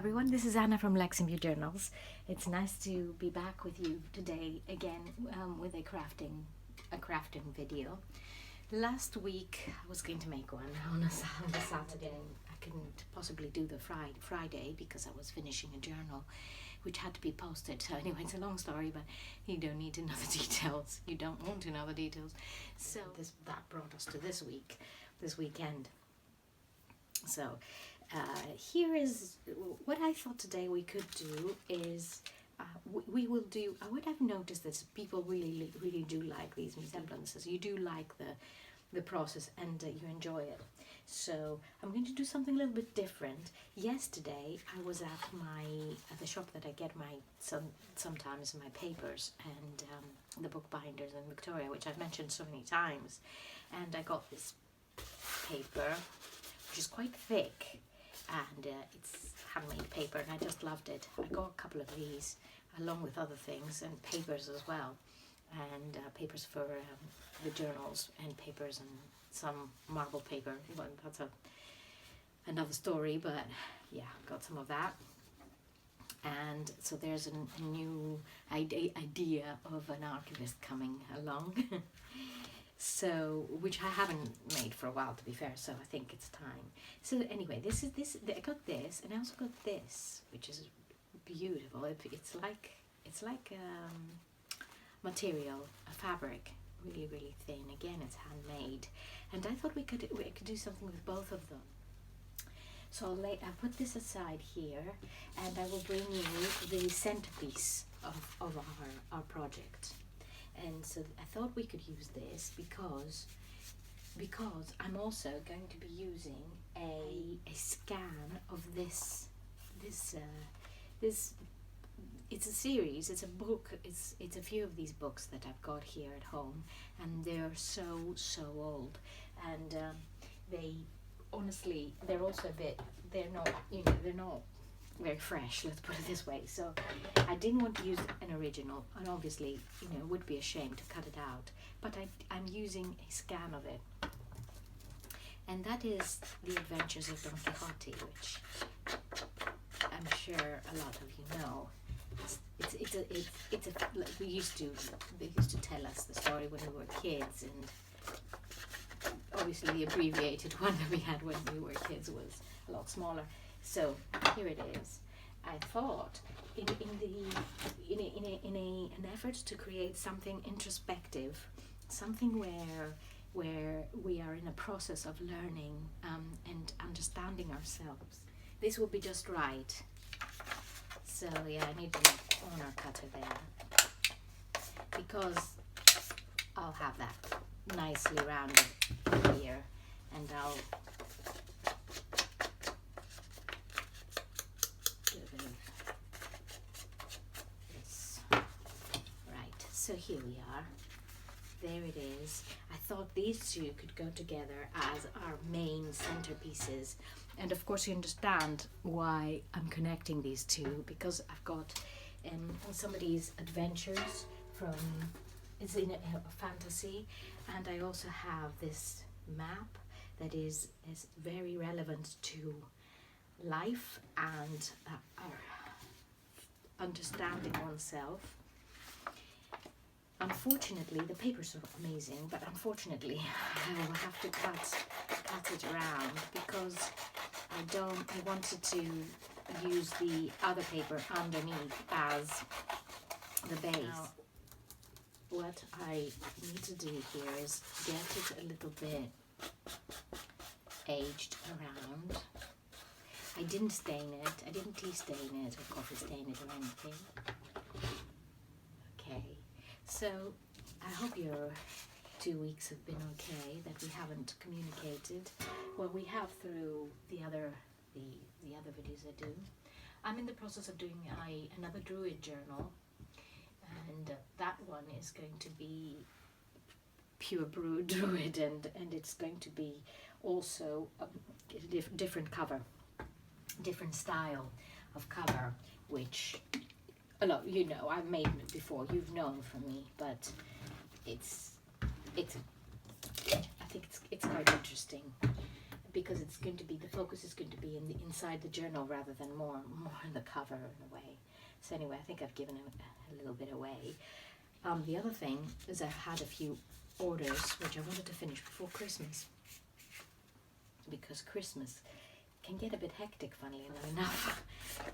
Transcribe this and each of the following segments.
everyone, this is Anna from Lexingview Journals. It's nice to be back with you today again with a crafting video. Last week I was going to make one on a Saturday. I couldn't possibly do the Friday because I was finishing a journal which had to be posted. So anyway, it's a long story, but you don't need to know the details. You don't want to know the details. So that brought us to this weekend. So here is what I thought today we could do is we will do. What I've noticed is people really do like these semblances. You do like the process and you enjoy it. So I'm going to do something a little bit different. Yesterday I was at the shop that I get sometimes my papers and the bookbinders in Victoria, which I've mentioned so many times, and I got this paper which is quite thick, and it's handmade paper, and I just loved it. I got a couple of these along with other things and papers as well, and papers for the journals and papers and some marble paper. Well, that's another story, but yeah, got some of that. And so there's a new idea of an archivist coming along. So, which I haven't made for a while, to be fair, so I think it's time. So anyway, I got this, and I also got this, which is beautiful. It's like material, a fabric, really thin. Again, it's handmade, and I thought we could do something with both of them. So I'll put this aside here, and I will bring you the centerpiece of our project. And so I thought we could use this because I'm also going to be using a scan of this it's a series, it's a book, it's a few of these books that I've got here at home, and they're so old, and they honestly, they're also they're not very fresh, let's put it this way. So I didn't want to use an original, and obviously, it would be a shame to cut it out, but I'm using a scan of it, and that is The Adventures of Don Quixote, which I'm sure a lot of you know. They used to tell us the story when we were kids, and obviously the abbreviated one that we had when we were kids was a lot smaller. So here it is. I thought in an effort to create something introspective, something where we are in a process of learning and understanding ourselves, this will be just right. So yeah, I need a corner cutter there because I'll have that nicely rounded here, and I'll do a bit of this. Right, so here we are. There it is. I thought these two could go together as our main centerpieces. And of course you understand why I'm connecting these two, because I've got somebody's adventures from, it's in a fantasy, and I also have this map that is very relevant to life and understanding oneself. Unfortunately, the papers are amazing, but unfortunately I will have to cut it around because I wanted to use the other paper underneath as the base. Now, what I need to do here is get it a little bit aged around. I didn't stain it, I didn't tea stain it or coffee stain it or anything. Okay, so I hope your 2 weeks have been okay, that we haven't communicated. Well, we have through the other videos I do. I'm in the process of doing another Druid journal, and that one is going to be pure brew Druid, and it's going to be also a different cover, different style of cover, which a lot, I've made it before, you've known from me, but I think it's quite interesting because it's going to be, the focus is going to be in the inside the journal rather than more in the cover in a way. So anyway, I think I've given a little bit away. The other thing is I had a few orders which I wanted to finish before Christmas, because Christmas can get a bit hectic, funnily enough.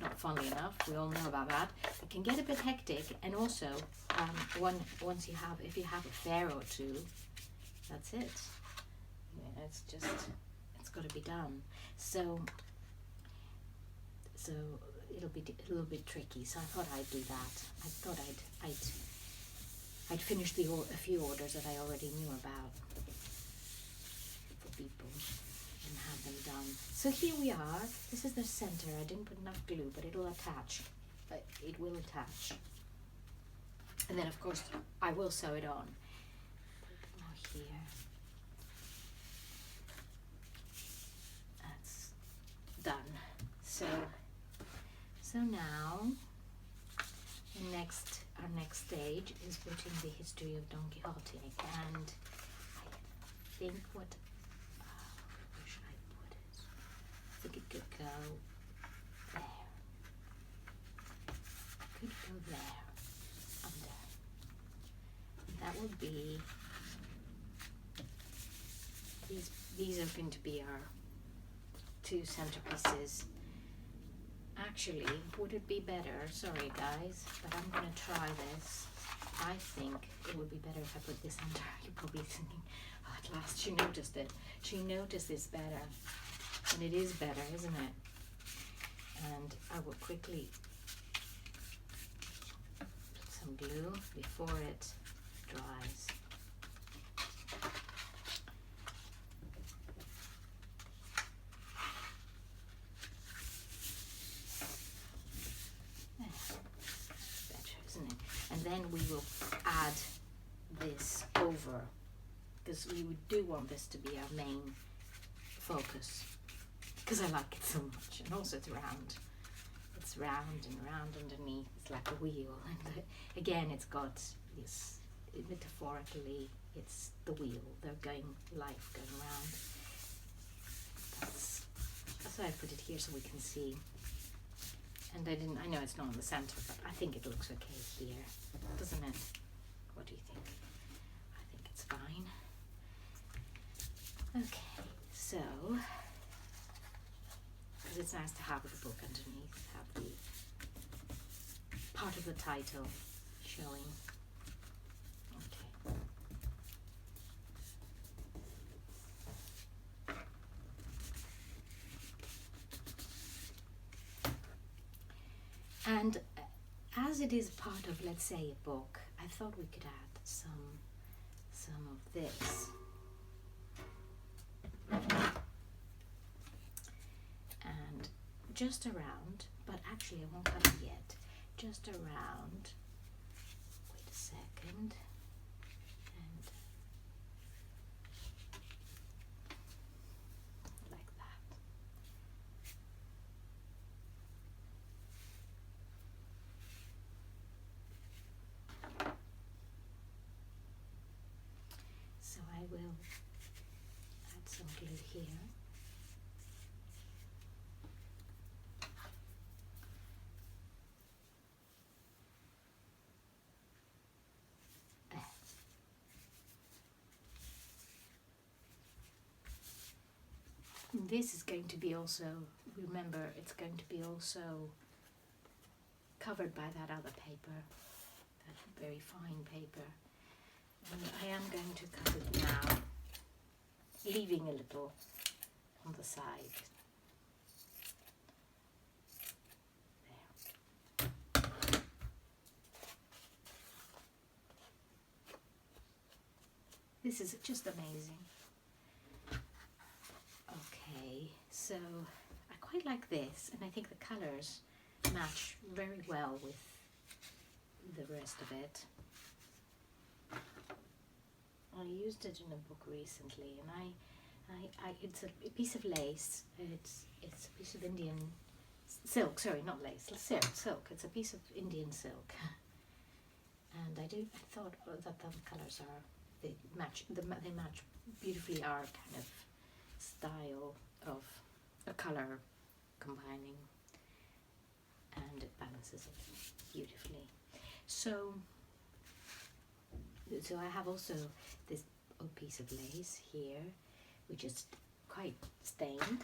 Not funnily enough, we all know about that. It can get a bit hectic, and also once if you have a fair or two, that's it. Yeah, it's got to be done. So it'll be a little bit tricky. So I thought I'd do that. I thought I'd finish a few orders that I already knew about for people and have them done. So here we are. This is the center. I didn't put enough glue, but it'll attach. It will attach. And then of course I will sew it on. Put a bit more here. That's done. So now our next stage is putting the history of Don Quixote, and I think where should I put it? I think it could go there. Could go there, under. And that would be, these are going to be our two centerpieces. Actually, would it be better, sorry guys, but I'm going to try this. I think it would be better if I put this under. You're probably thinking, oh, at last she noticed it. She noticed this better. And it is better, isn't it? And I will quickly put some glue before it dries. And then we will add this over, because we do want this to be our main focus, because I like it so much. And also it's round and round underneath. It's like a wheel, and again it's got this, metaphorically it's the wheel, life going round. So I put it here so we can see. And I know it's not in the center, but I think it looks okay here, doesn't it? What do you think? I think it's fine. Okay, so, because it's nice to have the book underneath, have the part of the title showing. Okay. And as it is part of, let's say, a book, I thought we could add some of this. And just around, but actually I won't cut it yet, just around, wait a second, and like that. So I will add some glue here. There. This is going to be also, remember, it's going to be also covered by that other paper, that very fine paper. And I am going to cut it now, leaving a little on the side. There. This is just amazing. Okay, so I quite like this, and I think the colours match very well with the rest of it. I used it in a book recently, and I it's a piece of lace. It's a piece of Indian silk. Sorry, not lace. Silk. It's a piece of Indian silk. And I thought that the colours they match beautifully our kind of style of a color combining, and it balances it beautifully. So I have also this old piece of lace here, which is quite stained.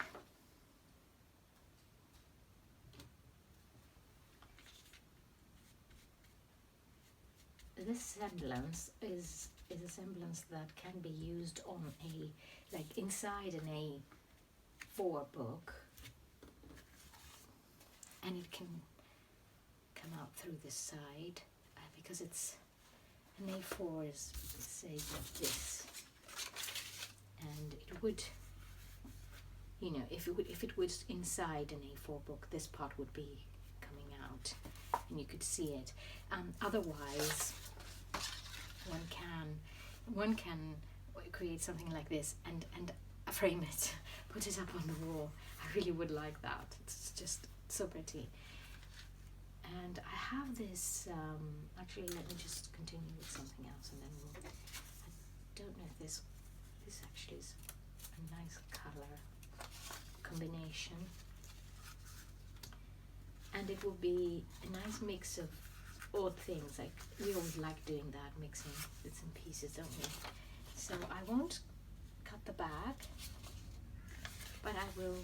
This semblance is a semblance that can be used on a, like inside an A4 book, and it can come out through this side because it's an A4 is say like this, and it would, you know, if it was inside an A4 book, this part would be coming out and you could see it. Otherwise, one can create something like this and frame it, put it up on the wall. I really would like that. It's just so pretty. And I have this, actually let me just continue with something else and then we'll, I don't know if this actually is a nice color combination. And it will be a nice mix of odd things, like we always like doing that, mixing bits and pieces, don't we? So I won't cut the back, but I will,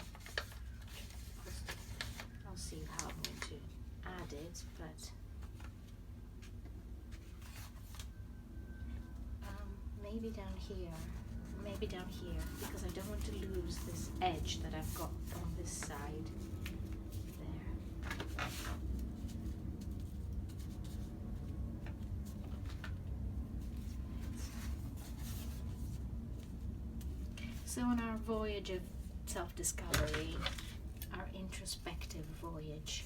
I'll see how I'm going to add it, but maybe down here, because I don't want to lose this edge that I've got on this side there. So on our voyage of self-discovery, our introspective voyage,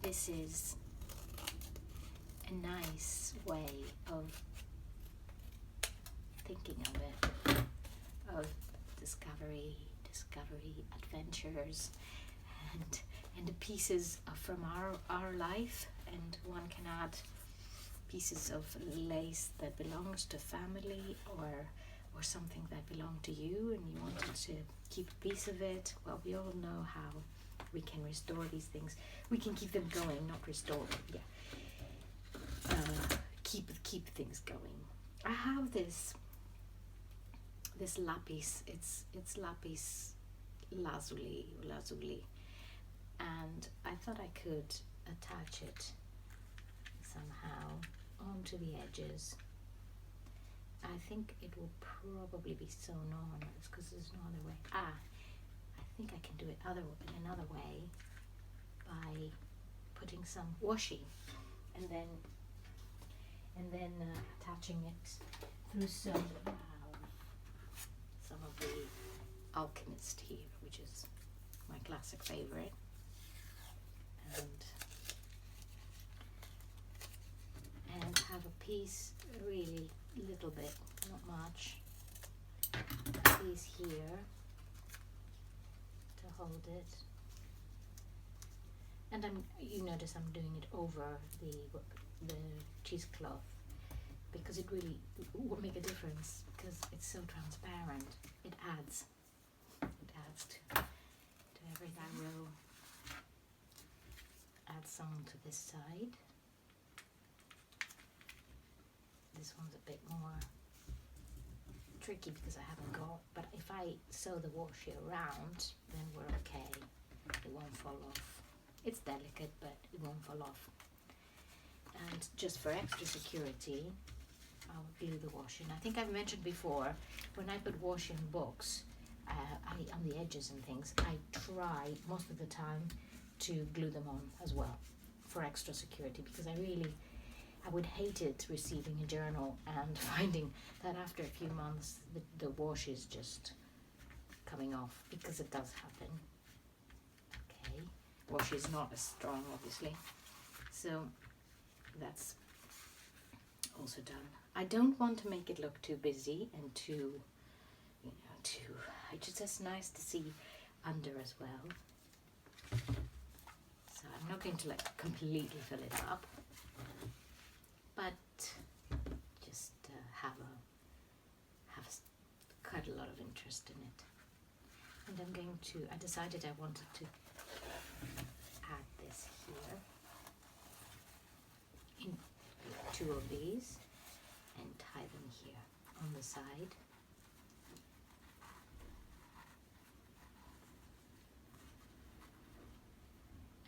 this is a nice way of thinking of it, of discovery, adventures, and the pieces from our life, and one can add pieces of lace that belongs to family or something that belonged to you and you wanted to keep a piece of it. Well, we all know how we can restore these things. We can keep them going, not restore them, yeah. Keep things going. I have this lapis, it's lapis lazuli, and I thought I could attach it somehow onto the edges. I think it will probably be sewn on because there's no other way. I think I can do it another way by putting some washi and then attaching it through some of the Alchemist here, which is my classic favorite, and have a piece, really little bit, not much, a piece here to hold it, and you notice I'm doing it over the cheesecloth because it really will make a difference because it's so transparent. It adds to everything. I will add some to this side. This one's a bit more tricky because I haven't got, but if I sew the washi around, then we're okay. It won't fall off. It's delicate, but it won't fall off. And just for extra security, I'll glue the washi. And I think I've mentioned before, when I put washi in books, on the edges and things, I try most of the time to glue them on as well for extra security, because I would hate it receiving a journal and finding that after a few months the washi is just coming off, because it does happen. Okay, washi is not as strong, obviously, so that's also done. I don't want to make it look too busy and too, it's just nice to see under as well. So I'm not going to completely fill it up, but just have quite a lot of interest in it. And I'm going to, I decided I wanted to add this here in 2 of these and tie them here on the side.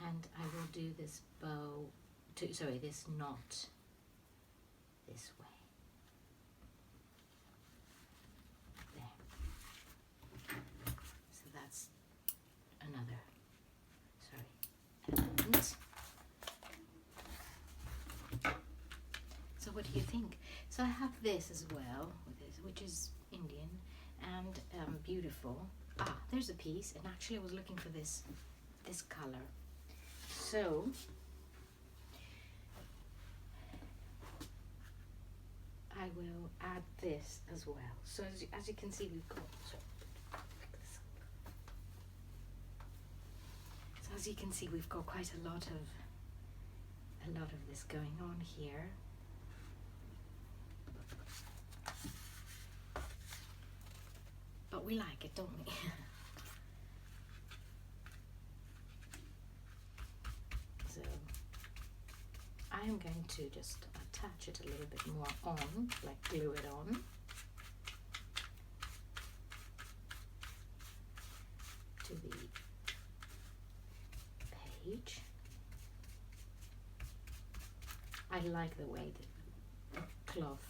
And I will do this bow, this knot this way. There. So that's another, element. So what do you think? So I have this as well, which is Indian and beautiful. Ah, there's a piece, and actually I was looking for this color. So I will add this as well. So as you can see, we've got as you can see, we've got quite a lot of this going on here. But we like it, don't we? So I am going to just attach it a little bit more on, like glue it on. To the page. I like the way the cloth,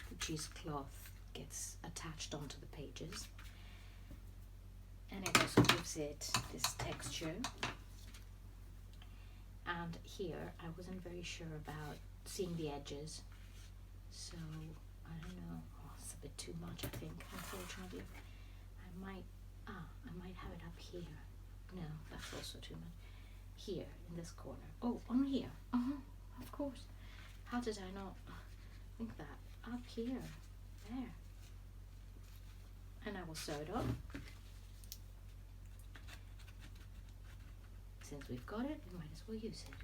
the cheesecloth, gets attached onto the pages, and it also gives it this texture. And here I wasn't very sure about seeing the edges, so I don't know. Oh, it's a bit too much, I think, unfortunately. I might have it up here. No, that's also too much. Here in this corner. Oh, on here. Of course. How did I not think that? Up here. There. And I will sew it up. Since we've got it, we might as well use it.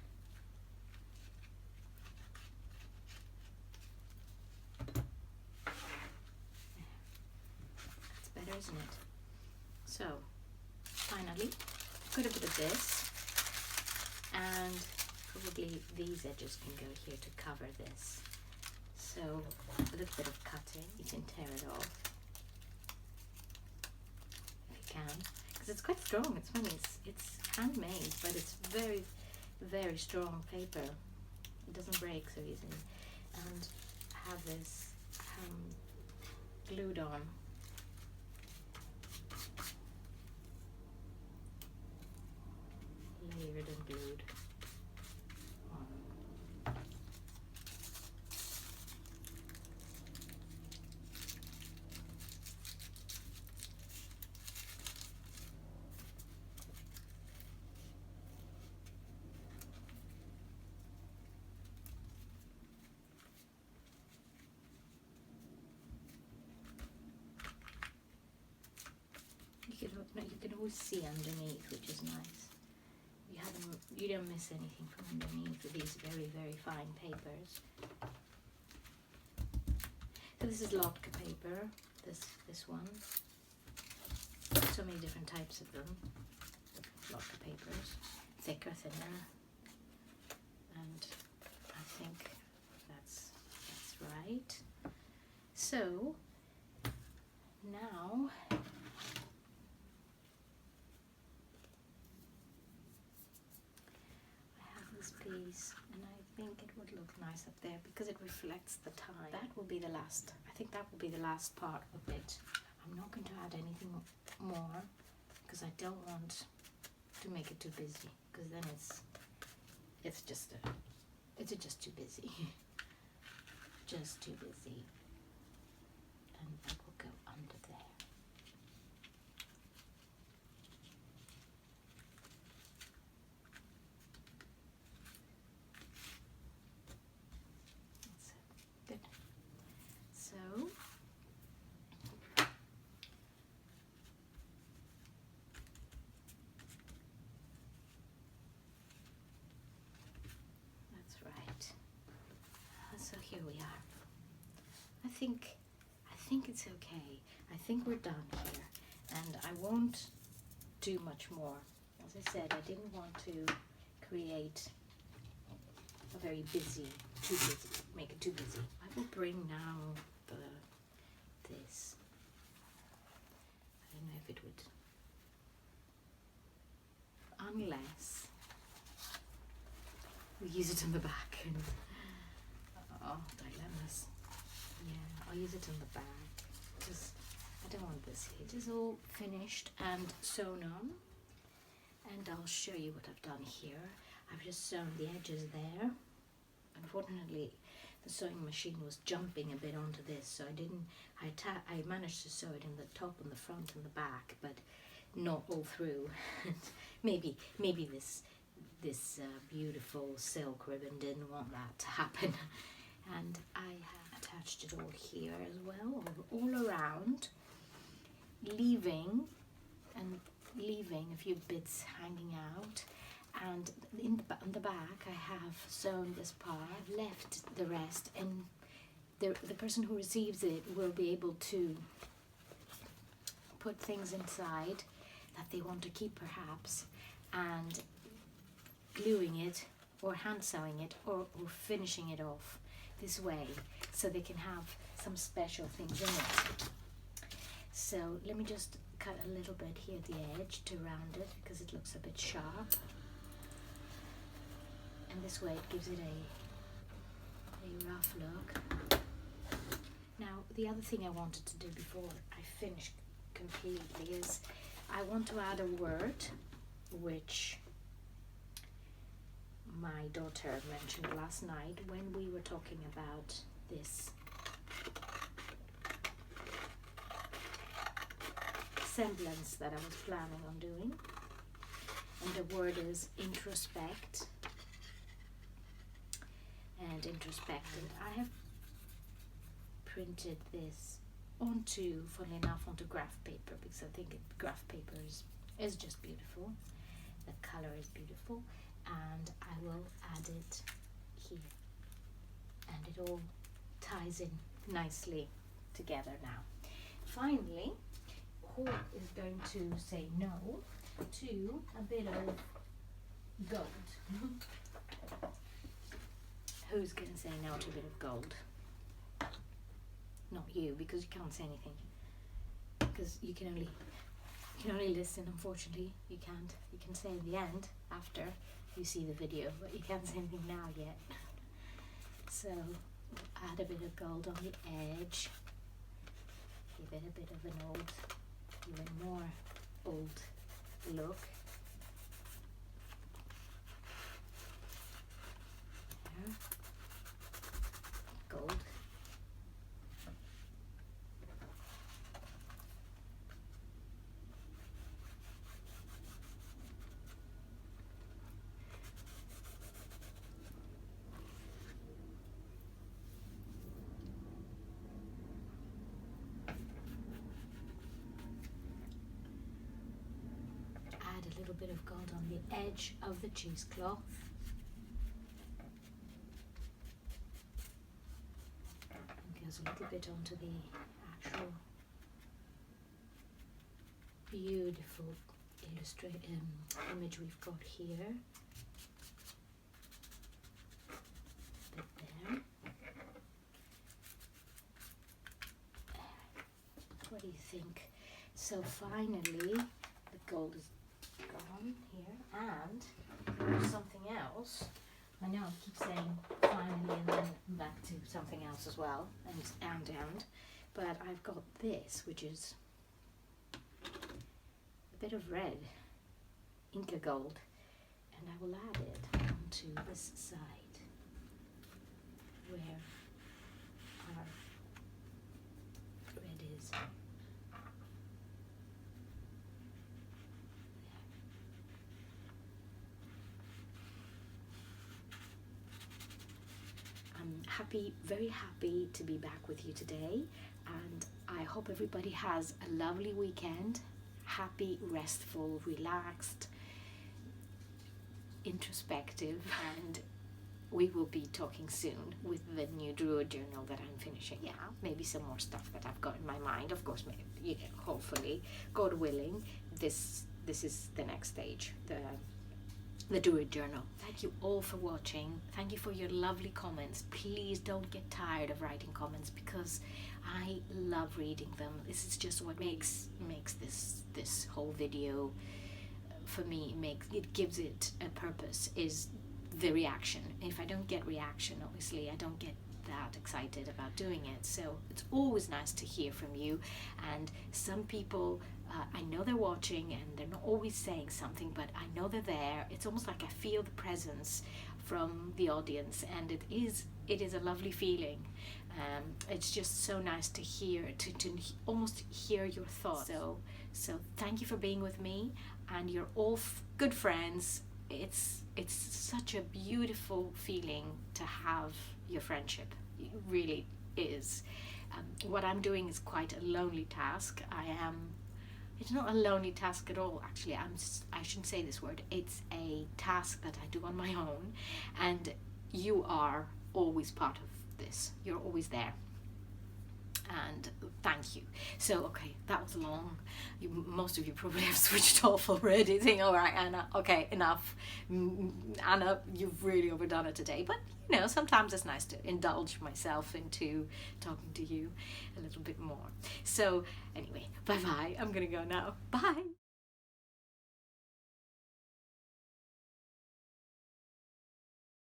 There. That's better, isn't it? So, finally, got a bit of this, and probably these edges can go here to cover this. So, a little bit of cutting, you can tear it off if you can, because it's quite strong. It's funny, it's handmade, but it's very, very strong paper. It doesn't break so easily. And I have this glued on. Layered and glued on. You can always see underneath, which is nice. You don't miss anything from underneath with these very, very fine papers. So this is latke paper, this one. So many different types of them. Latke papers, thicker, thinner, and I think that's right. So now piece, and I think it would look nice up there because it reflects the time. That will be the last, I think that will be the last part of it. I'm not going to add anything more because I don't want to make it too busy, because then it's just too busy. Just too busy. And that will go under there. So here we are. I think it's okay. I think we're done here, and I won't do much more. As I said, I didn't want to create a very busy, make it too busy. I will bring now this. I don't know if it would, unless we use it on the back. And dilemmas. Yeah, I'll use it on the back. Just, I don't want this here. It is all finished and sewn on, and I'll show you what I've done here. I've just sewn the edges there. Unfortunately, the sewing machine was jumping a bit onto this, so I managed to sew it in the top and the front and the back, but not all through. maybe this beautiful silk ribbon didn't want that to happen. And I have attached it all here as well, all around, leaving a few bits hanging out. And on the back I have sewn this part. I've left the rest, and the person who receives it will be able to put things inside that they want to keep perhaps, and gluing it or hand sewing it or finishing it off this way, so they can have some special things in it. So let me just cut a little bit here at the edge to round it, because it looks a bit sharp, and this way it gives it a rough look. Now the other thing I wanted to do before I finish completely is I want to add a word which my daughter mentioned last night when we were talking about this semblance that I was planning on doing, and the word is introspect. And introspected, I have printed this funnily enough, onto graph paper, because I think graph paper is just beautiful. The color is beautiful, and I will add it here, and it all ties in nicely together now. Finally, who is going to say no to a bit of gold? Who's going to say no to a bit of gold? Not you, because you can't say anything, because you can only listen. Unfortunately, you can't. You can say in the end after you see the video, but you can't say anything now yet. So add a bit of gold on the edge, give it a bit of an even more old look. There. Gold. Add a little bit of gold on the edge of the cheesecloth. Goes a little bit onto the actual beautiful image we've got here. Bit there. What do you think? So finally, the gold is gone here, and there's something else. I know I keep saying finally and then back to something else as well, and but I've got this, which is a bit of red, Inca gold, and I will add it onto this side where our red is. I'm happy, very happy to be back with you today, and I hope everybody has a lovely weekend. Happy, restful, relaxed, introspective, and we will be talking soon with the new Druid journal that I'm finishing. Yeah, maybe some more stuff that I've got in my mind. Of course, maybe, you know, hopefully, God willing, this is the next stage, the Druid journal. Thank you all for watching. Thank you for your lovely comments. Please don't get tired of writing comments, because I love reading them. This is just what makes this whole video, for me, it gives it a purpose, is the reaction. If I don't get reaction, obviously I don't get that excited about doing it. So it's always nice to hear from you. And some people, I know they're watching and they're not always saying something, but I know they're there. It's almost like I feel the presence from the audience, and it is a lovely feeling. It's just so nice to hear, to almost hear your thoughts. So thank you for being with me, and you're all good friends. It's such a beautiful feeling to have your friendship. It really is. What I'm doing is quite a lonely task. It's not a lonely task at all, actually. I shouldn't say this word. It's a task that I do on my own, and you are always part of this. You're always there. And thank you. So, okay, that was long. Most of you probably have switched off already, saying, all right, Anna, okay, enough. Anna, you've really overdone it today. But, you know, sometimes it's nice to indulge myself into talking to you a little bit more. So, anyway, bye-bye. I'm going to go now. Bye.